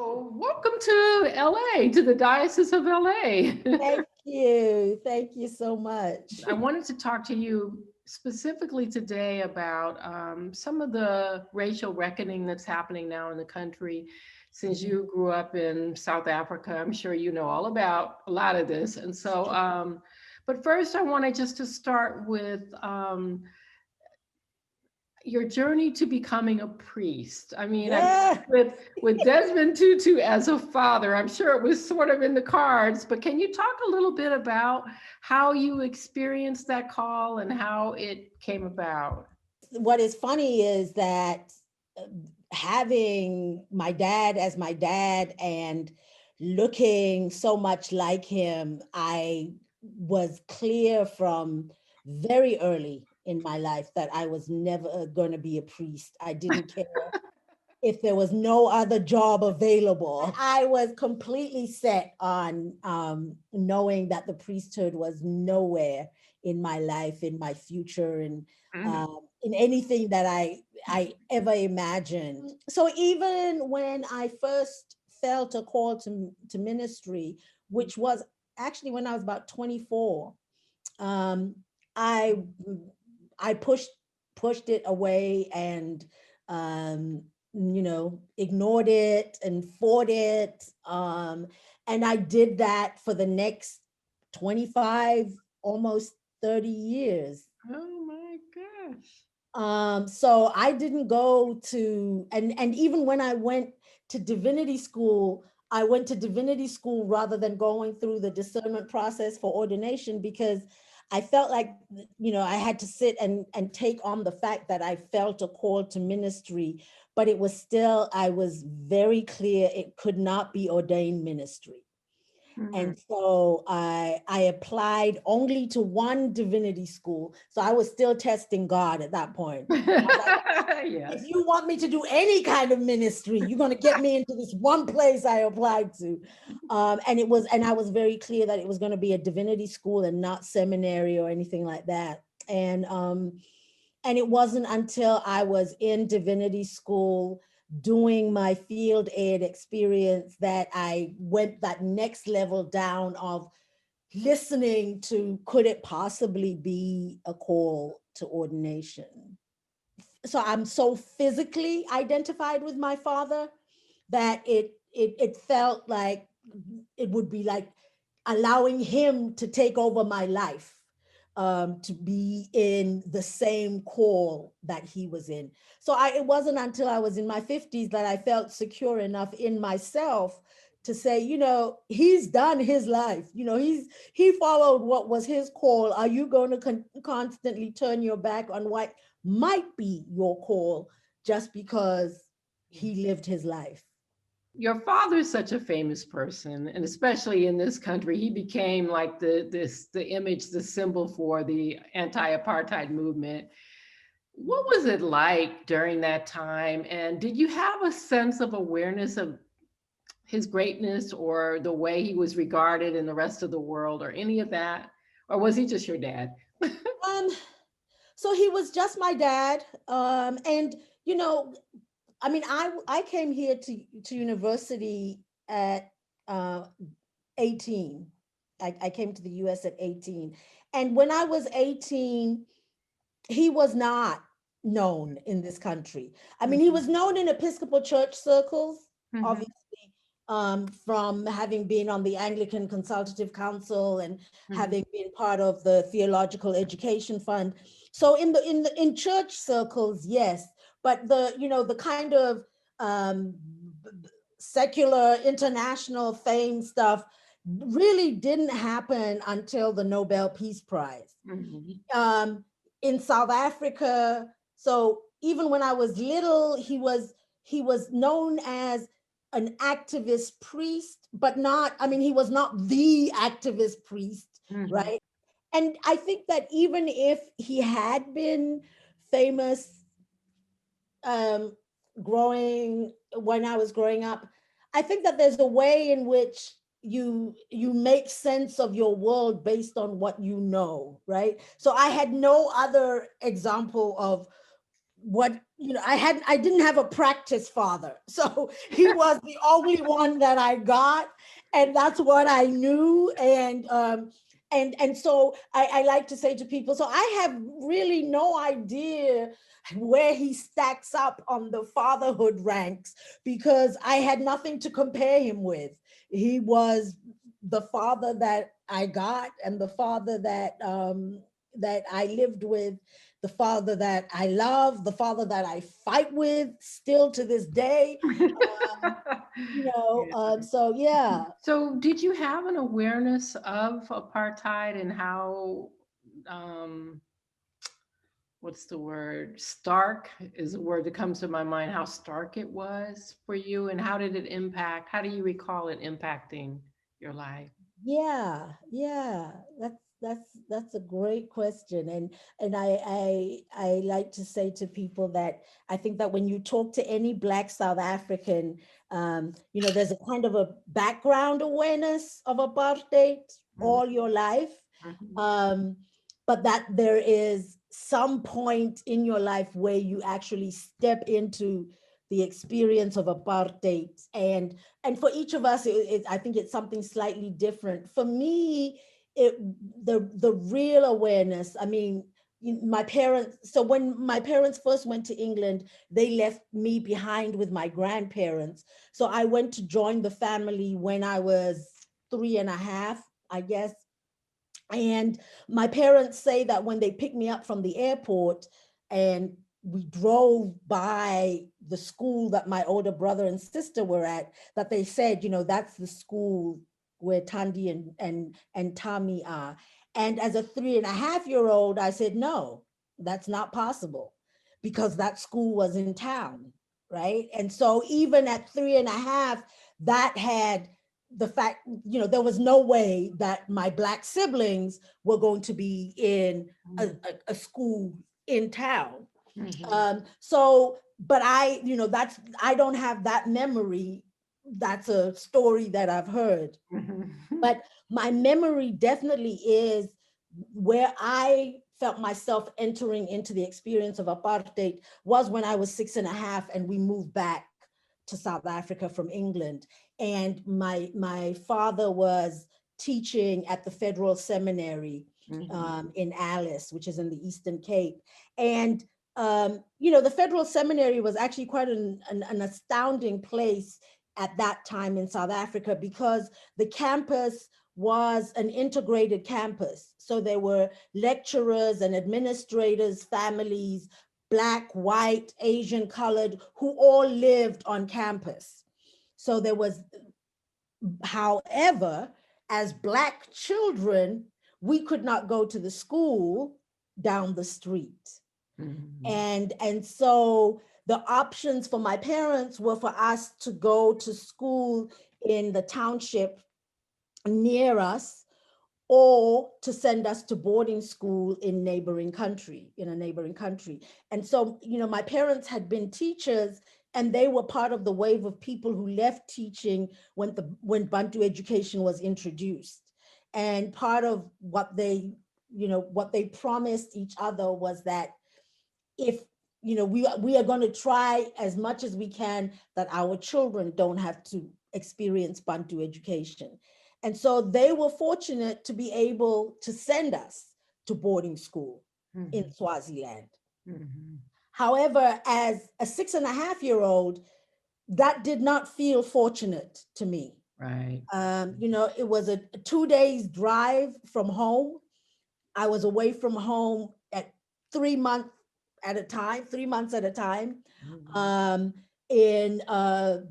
Oh, welcome to LA, to the Diocese of LA. Thank you. Thank you so much. I wanted to talk to you specifically today about some of the racial reckoning that's happening now in the country. Since Mhm. you grew up in South Africa, I'm sure you know all about a lot of this. And so, but first, I wanted just to start with your journey to becoming a priest. I mean, Yeah. with Desmond Tutu as a father, I'm sure it was sort of in the cards. But can you talk a little bit about how you experienced that call and how it came about? What is funny is that uh, having my dad as my dad and looking so much like him, I was clear from very early in my life that I was never going to be a priest. I didn't care if there was no other job available. I was completely set on knowing that the priesthood was nowhere in my life, in my future, and Mm. in anything that I ever imagined. So even when I first felt a call to ministry, which was actually when I was about 24, um, I I pushed it away and ignored it and fought it. And I did that for the next 25, almost 30 years. Oh my gosh. So I didn't go to, and even when I went to divinity school, I went to divinity school rather than going through the discernment process for ordination because I felt like, I had to sit and take on the fact that I felt a call to ministry, but it was still, I was very clear it could not be ordained ministry. Mhm. And so I applied only to one divinity school. So I was still testing God at that point. I was like, if Yes. you want me to do any kind of ministry, you're going to get me into this one place I applied to. And I was very clear that it was going to be a divinity school and not seminary or anything like that. And it wasn't until I was in divinity school doing my field aid experience that I went that next level down of listening to could it possibly be a call to ordination. So I'm so physically identified with my father that it felt like it would be like allowing him to take over my life, to be in the same call that he was in. So it wasn't until I was in my 50s that I felt secure enough in myself to say, he's done his life. He followed what was his call. Are you going to constantly turn your back on what might be your call just because he lived his life? Your father's such a famous person, and especially in this country, he became like the image, the symbol for the anti-apartheid movement. What was it like during that time? And did you have a sense of awareness of his greatness or the way he was regarded in the rest of the world or any of that? Or was he just your dad? Um, so he was just my dad. And you know, I mean, I came here to university at uh, 18. I came to the US at 18. And when I was 18, he was not known in this country. I mean, he Mhm, was known in Episcopal church circles, mhm, obviously, from having been on the Anglican Consultative Council and mhm, having been part of the Theological Education Fund. So in church circles, yes, but the kind of um, secular international fame stuff really didn't happen until the Nobel Peace Prize. mhm. um, in South Africa. So even when I was little, he was known as an activist priest, but not. I mean, he was not the activist priest, Mhm. right? And I think that even if he had been famous, um, growing when I was growing up, I think that there's a way in which you make sense of your world based on what you know, right? So I had no other example of what, I didn't have a practice father. So he was the only one that I got, and that's what I knew. And so I like to say to people, so I have really no idea where he stacks up on the fatherhood ranks, because I had nothing to compare him with. He was the father that I got, and the father that I lived with, the father that I love, the father that I fight with still to this day. Yeah. So yeah. So did you have an awareness of apartheid and how, um, what's the word? Stark is a word that comes to my mind, how stark it was for you, and how did it impact, how do you recall it impacting your life? Yeah, that's a great question, and I like to say to people that I think that when you talk to any Black South African, there's a kind of a background awareness of apartheid Mhm, all your life, mhm, um, but that there is some point in your life where you actually step into the experience of apartheid, and for each of us, I think it's something slightly different. For me, it the real awareness. I mean, my parents. So when my parents first went to England, they left me behind with my grandparents. So I went to join the family when I was 3.5, I guess. And my parents say that when they picked me up from the airport and we drove by the school that my older brother and sister were at, that they said, that's the school where Tandy and Tommy are. And as a 3.5-year-old, I said, no, that's not possible, because that school was in town, right? And so even at 3.5, that had the fact, there was no way that my Black siblings were going to be in a school in town. mhm, But I don't have that memory. That's a story that I've heard. mhm, mhm, But my memory definitely is where I felt myself entering into the experience of apartheid was when I was 6.5 and we moved back to South Africa from England. And my father was teaching at the Federal Seminary mhm, in Alice, which is in the Eastern Cape. And the Federal Seminary was actually quite an astounding place at that time in South Africa, because the campus was an integrated campus. So there were lecturers and administrators, families, Black, white, Asian, colored, who all lived on campus. So there was, however, as Black children, we could not go to the school down the street. mhm, And so the options for my parents were for us to go to school in the township near us, or to send us to boarding school in a neighboring country. And so, my parents had been teachers, and they were part of the wave of people who left teaching when Bantu education was introduced. And part of what they promised each other was that if we are going to try as much as we can that our children don't have to experience Bantu education. And so they were fortunate to be able to send us to boarding school in mhm, Swaziland. mhm. However, as a 6.5-year-old, that did not feel fortunate to me. Right. It was a 2 days drive from home. I was away from home at 3 months at a time, 3 months at a time, Mhm, um, in a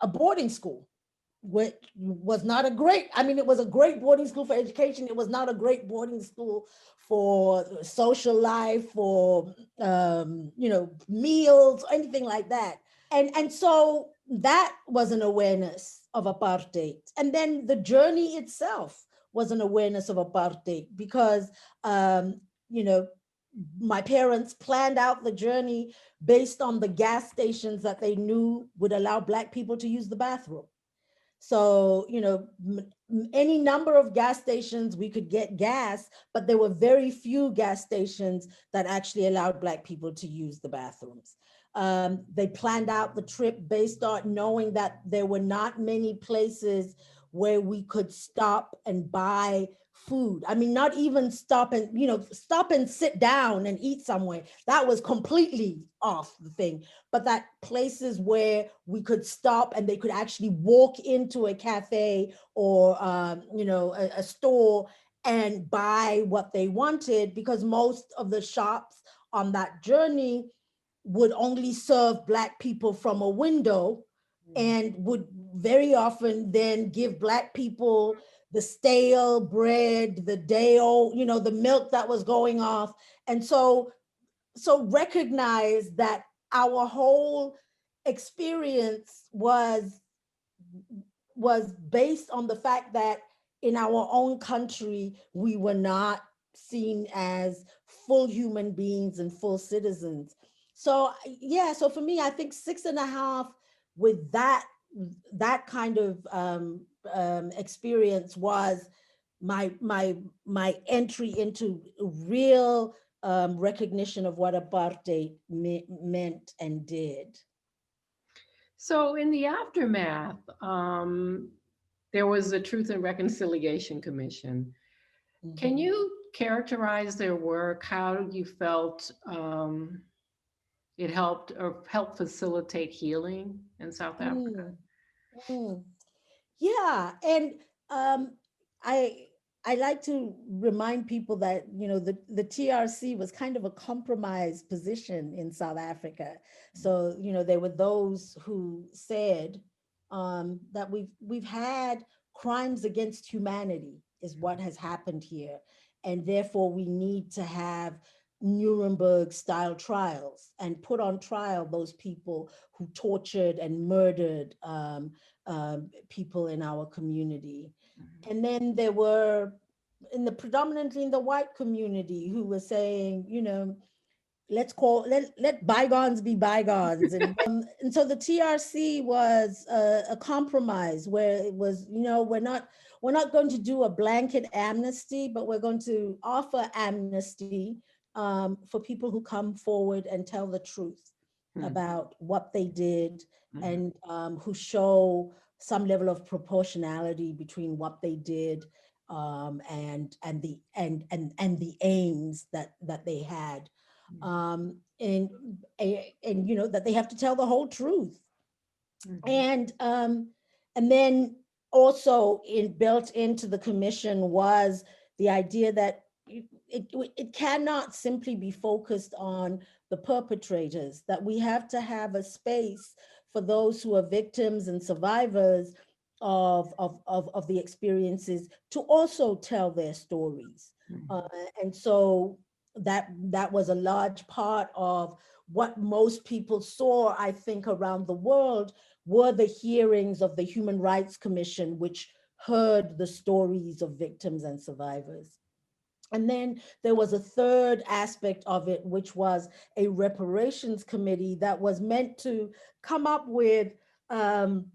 boarding school, which was not a great, I mean, it was a great boarding school for education. It was not a great boarding school for social life, for, meals, anything like that. And so that was an awareness of apartheid. And then the journey itself was an awareness of apartheid, because, um, you know, my parents planned out the journey based on the gas stations that they knew would allow Black people to use the bathroom. So, any number of gas stations, we could get gas, but there were very few gas stations that actually allowed Black people to use the bathrooms. They planned out the trip based on knowing that there were not many places where we could stop and buy food. I mean, not even stop and sit down and eat somewhere. That was completely off the thing. But that places where we could stop and they could actually walk into a cafe or a store and buy what they wanted, because most of the shops on that journey would only serve Black people from a window, and would very often then give Black people the stale bread, the day old, the milk that was going off. And so recognize that our whole experience was based on the fact that in our own country we were not seen as full human beings and full citizens. So yeah, so for me, I think 6.5 with that kind of experience was my entry into real recognition of what apartheid meant and did. So in the aftermath, there was a Truth and Reconciliation Commission. Can Mhm. you characterize their work? How you felt it helped facilitate healing in South Africa? Mm, mm. Yeah, and um, I I like to remind people that the TRC was kind of a compromised position in South Africa. So there were those who said that we've had crimes against humanity is what has happened here, and therefore we need to have Nuremberg style trials and put on trial those people who tortured and murdered people in our community. And then there were predominantly in the white community who were saying, let bygones be bygones. And so the TRC was a compromise where it was, we're not going to do a blanket amnesty, but we're going to offer amnesty for people who come forward and tell the truth Hmm. about what they did, Mhm. and who show some level of proportionality between what they did and the aims that they had, and that they have to tell the whole truth. Mhm. And then also built into the commission was the idea that it cannot simply be focused on the perpetrators, that we have to have a space for those who are victims and survivors of the experiences to also tell their stories. Mhm. uh, and so that was a large part of what most people saw, I think, around the world, were the hearings of the Human Rights Commission, which heard the stories of victims and survivors. And then there was a third aspect of it, which was a reparations committee that was meant to come up with um,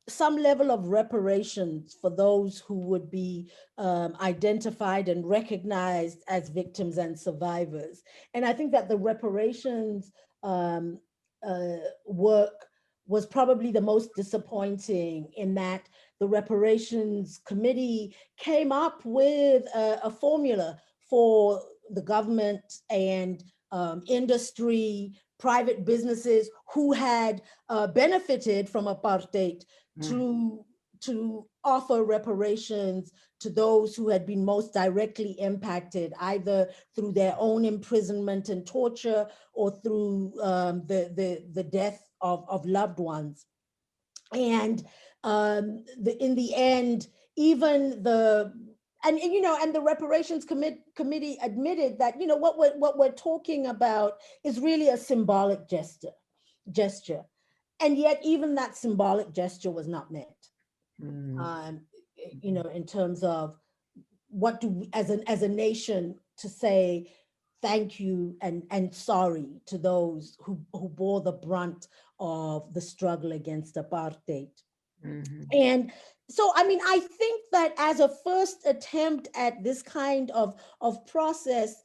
some level of reparations for those who would be identified and recognized as victims and survivors. And I think that the reparations um, work was probably the most disappointing, in that the reparations committee came up with a formula for the government and industry, private businesses who had benefited from apartheid Mhm. to to offer reparations to those who had been most directly impacted, either through their own imprisonment and torture, or through the death of loved ones. And in the end, even and the reparations committee admitted that what we're talking about is really a symbolic gesture, and yet even that symbolic gesture was not met. Mhm. um, in terms of what do we, as a nation, to say thank you and sorry to those who bore the brunt of the struggle against apartheid. Mhm. And so, I mean, I think that as a first attempt at this kind of process,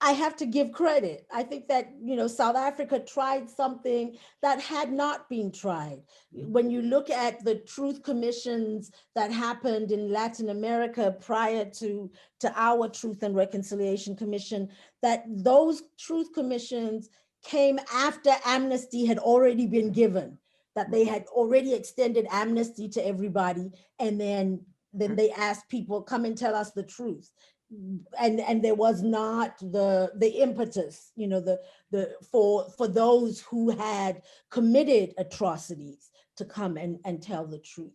I have to give credit. I think that, South Africa tried something that had not been tried. When you look at the truth commissions that happened in Latin America prior to our Truth and Reconciliation Commission, that those truth commissions came after amnesty had already been given, that they had already extended amnesty to everybody, and then they asked people, come and tell us the truth. And there was not the impetus, for those who had committed atrocities to come and tell the truth.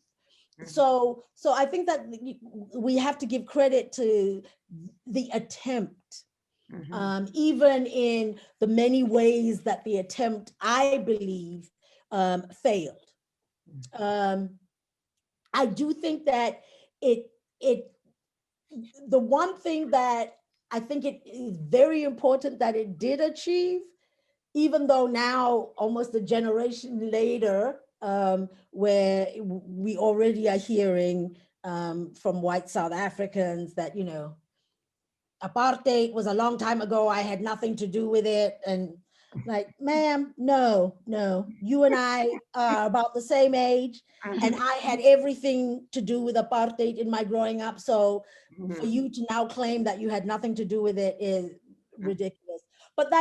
So I think that we have to give credit to the attempt, Mhm. even in the many ways that the attempt, I believe, failed. um, I do think that it the one thing that I think it is very important that it did achieve, even though now, almost a generation later, where we already are hearing from white South Africans that, apartheid was a long time ago, I had nothing to do with it. And like, ma'am, no, you and I are about the same age, and Mhm. I had everything to do with apartheid in my growing up. So for Mhm. you to now claim that you had nothing to do with it is ridiculous. But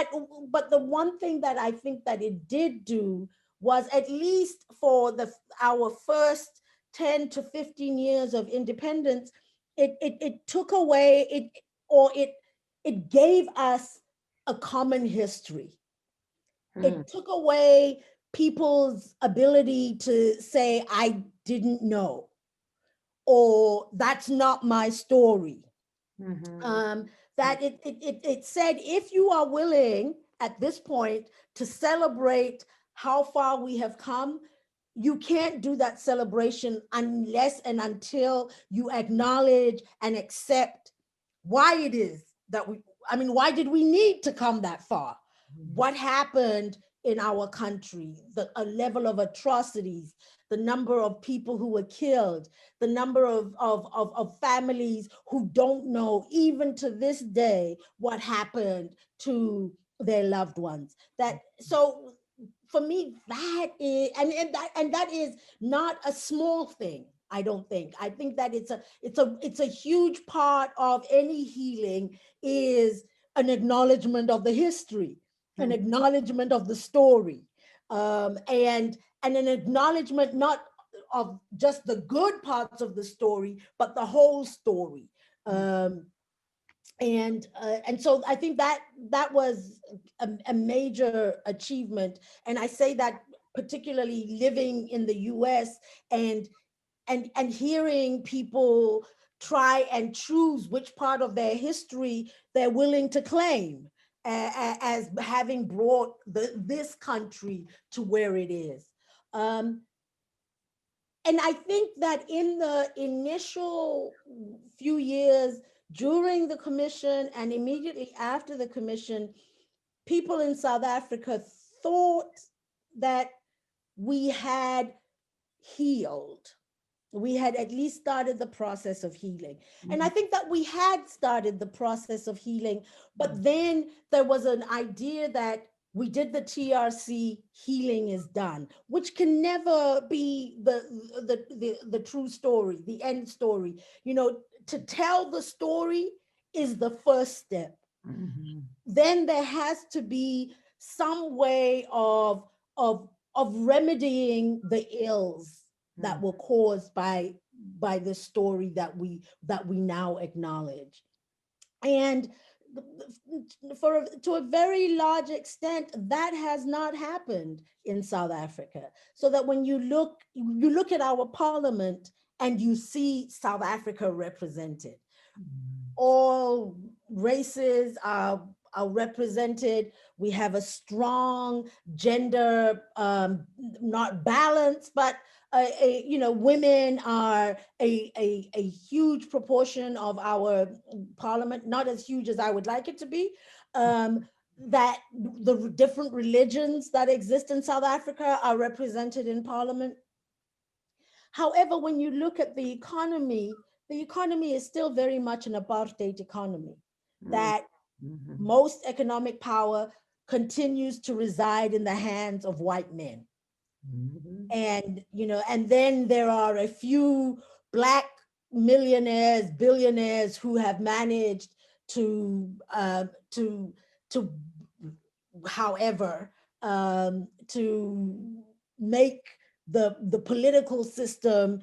the one thing that I think that it did do was, at least for our first 10 to 15 years of independence, it took away it, or it gave us a common history. Mhm. It took away people's ability to say, I didn't know, or that's not my story. Mhm. um, that it said, if you are willing at this point to celebrate how far we have come, you can't do that celebration unless and until you acknowledge and accept why it is that why did we need to come that far? What happened in our country, a level of atrocities, the number of people who were killed, the number of families who don't know, even to this day, what happened to their loved ones. That so for me, that is, and that is not a small thing. I don't think. I think that it's a huge part of any healing, is an acknowledgement of the history, an Mhm. acknowledgement of the story, and an acknowledgement not of just the good parts of the story, but the whole story. Um, and so I think that that was a major achievement, and I say that particularly living in the US, and and hearing people try and choose which part of their history they're willing to claim as having brought this country to where it is. Um, and I think that in the initial few years during the commission and immediately after the commission, people in South Africa thought that we had healed. We had at least started the process of healing. And I Mhm. think that we had started the process of healing, but then there was an idea that we did the TRC, healing is done, which can never be the true story, the end story. To tell the story is the first step. Mhm. Then there has to be some way of remedying the ills that Mhm. were caused by the story that we now acknowledge. And to a very large extent, that has not happened in South Africa. So that when you look at our parliament and you see South Africa represented, all races are represented. We have a strong gender, not balance, but women are a huge proportion of our parliament, not as huge as I would like it to be. That the different religions that exist in South Africa are represented in parliament. However, when you look at the economy is still very much an apartheid economy, that Mhm. most economic power continues to reside in the hands of white men. Mhm. And, and then there are a few Black millionaires, billionaires who have managed to, to, however, to make the political system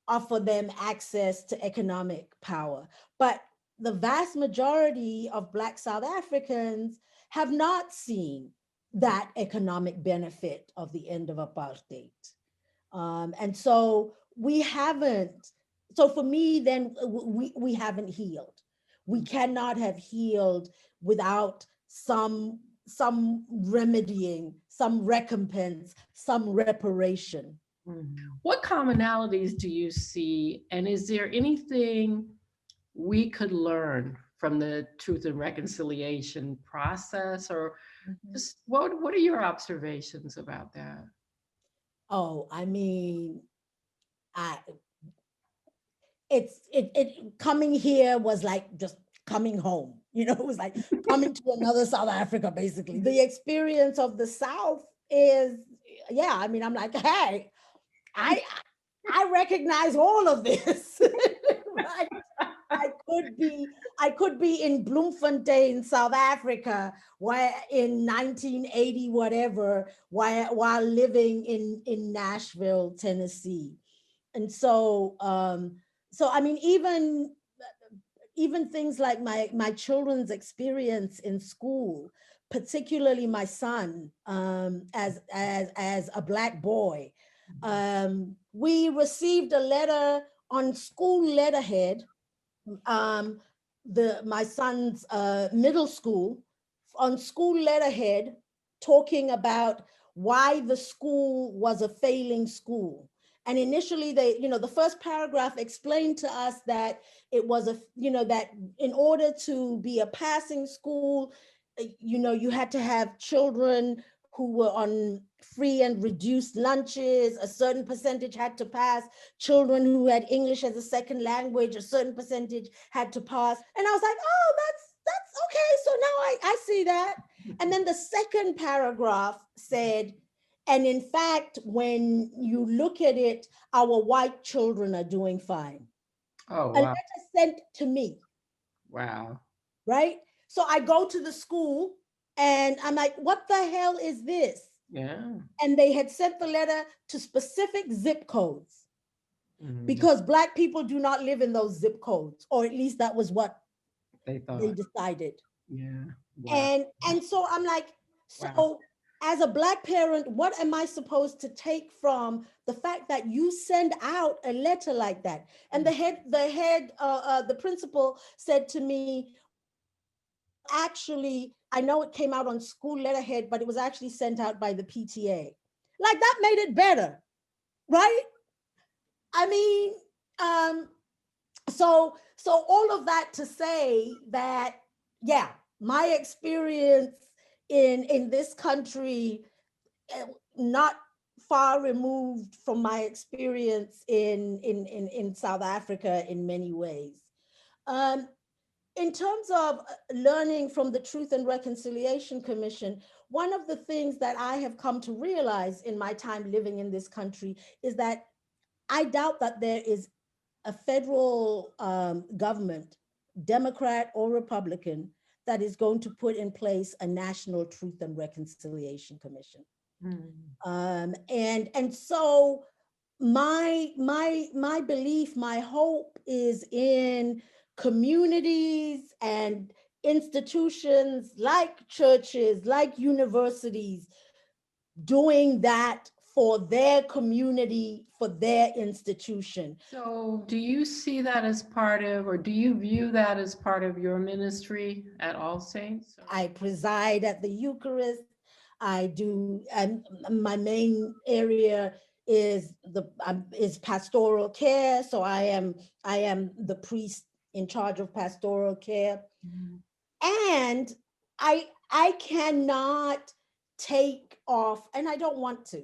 offer them access to economic power. But the vast majority of Black South Africans have not seen that economic benefit of the end of apartheid. And so we haven't, so for me, then we haven't healed. We cannot have healed without some remedying, some recompense, some reparation. What commonalities do you see? And is there anything we could learn from the Truth and Reconciliation process? Or Mhm. just what are your observations about that? Oh, I mean, I it coming here was like just coming home. It was like coming to another South Africa, basically. The experience of the South is, yeah, I mean, I'm like, hey, I I recognize all of this. Right? I I could be in Bloemfontein, South Africa, where in 1980, whatever, while living in Nashville, Tennessee. And so I mean, even things like my children's experience in school, particularly my son, as a Black boy, we received a letter on school letterhead, um, my son's middle school, on school letterhead, talking about why the school was a failing school. And initially, the first paragraph explained to us that it was that in order to be a passing school, you had to have children who were on free and reduced lunches. A certain percentage had to pass. Children who had English as a second language, a certain percentage had to pass. And I was like, oh, that's okay. So now I see that. And then the second paragraph said, and in fact, when you look at it, our white children are doing fine. Oh, A wow. letter sent to me, Wow. right? So I go to the school and I'm like, what the hell is this? Yeah. And they had sent the letter to specific zip codes, Mhm. because Black people do not live in those zip codes, or at least that was what They they thought. decided. Yeah. Wow. And so I'm like, Wow. so as a Black parent, what am I supposed to take from the fact that you send out a letter like that? And the principal said to me, well, actually, I know it came out on school letterhead, but it was actually sent out by the PTA. Like, that made it better, right? I mean, um, so all of that to say that, yeah, my experience in this country, not far removed from my experience in South Africa in many ways. Um, in terms of learning from the Truth and Reconciliation Commission, one of the things that I have come to realize in my time living in this country is that I doubt that there is a federal government, Democrat or Republican, that is going to put in place a national Truth and Reconciliation Commission. Mm. And so my belief, my hope is in communities and institutions like churches, like universities, doing that for their community, for their institution. So, do you see that as part of, or do you view that as part of your ministry at All Saints? I preside at the Eucharist. I do, and my main area is pastoral care. So I am the priest in charge of pastoral care, Mhm. and I cannot take off, and I don't want to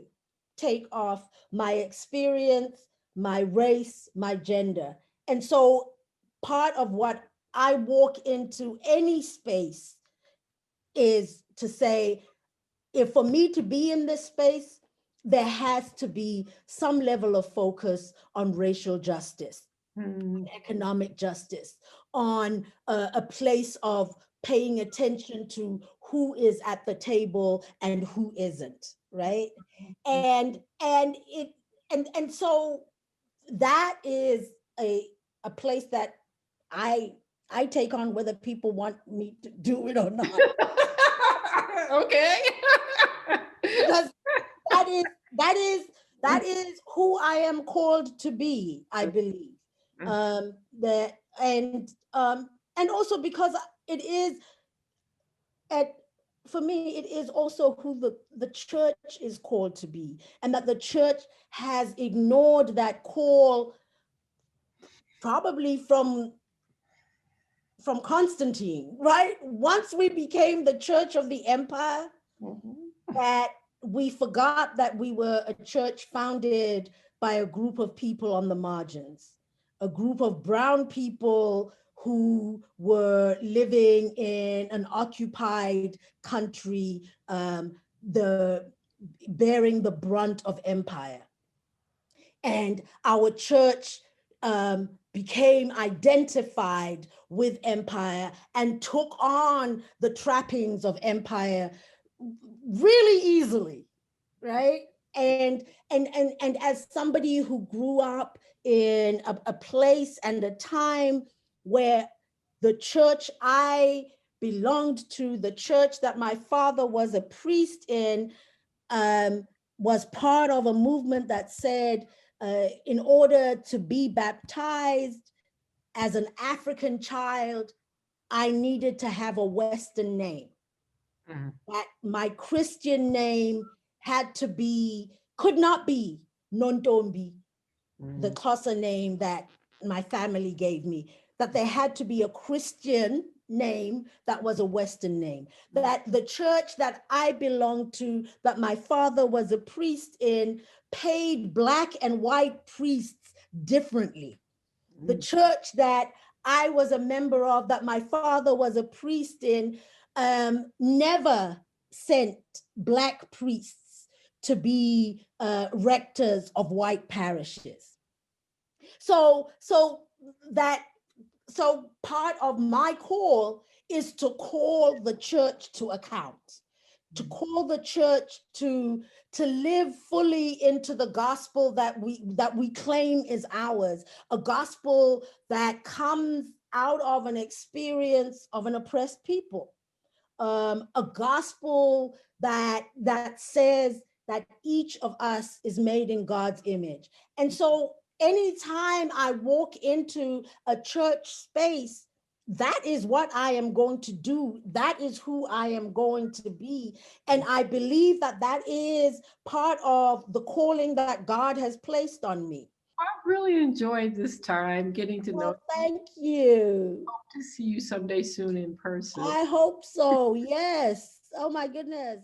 take off my experience, my race, my gender. And so part of what I walk into any space is to say, if for me to be in this space, there has to be some level of focus on racial justice, economic justice, on a place of paying attention to who is at the table and who isn't, right? And so that is a place that I I take on whether people want me to do it or not. Okay. Because that is that is that is who I am called to be, I believe. That and also because it is at for me, it is also who the church is called to be, and that the church has ignored that call probably from Constantine, right? Once we became the church of the empire, that we forgot that we were a church founded by a group of people on the margins, a group of brown people who were living in an occupied country, the bearing the brunt of empire. And our church became identified with empire and took on the trappings of empire really easily, right? And as somebody who grew up in a place and a time where the church I belonged to, the church that my father was a priest in, was part of a movement that said, in order to be baptized as an African child, I needed to have a Western name. That my Christian name could not be Nontombi, the Xhosa name that my family gave me, that there had to be a Christian name that was a Western name, that the church that I belonged to, that my father was a priest in, paid Black and white priests differently. The church that I was a member of, that my father was a priest in, never sent Black priests to be rectors of white parishes. So part of my call is to call the church to account, to call the church to live fully into the gospel that we claim is ours, a gospel that comes out of an experience of an oppressed people, a gospel that says that each of us is made in God's image. And so anytime I walk into a church space, that is what I am going to do. That is who I am going to be. And I believe that that is part of the calling that God has placed on me. I really enjoyed this time getting to know. Well, thank you. Hope to see you someday soon in person. I hope so. Yes. Oh my goodness.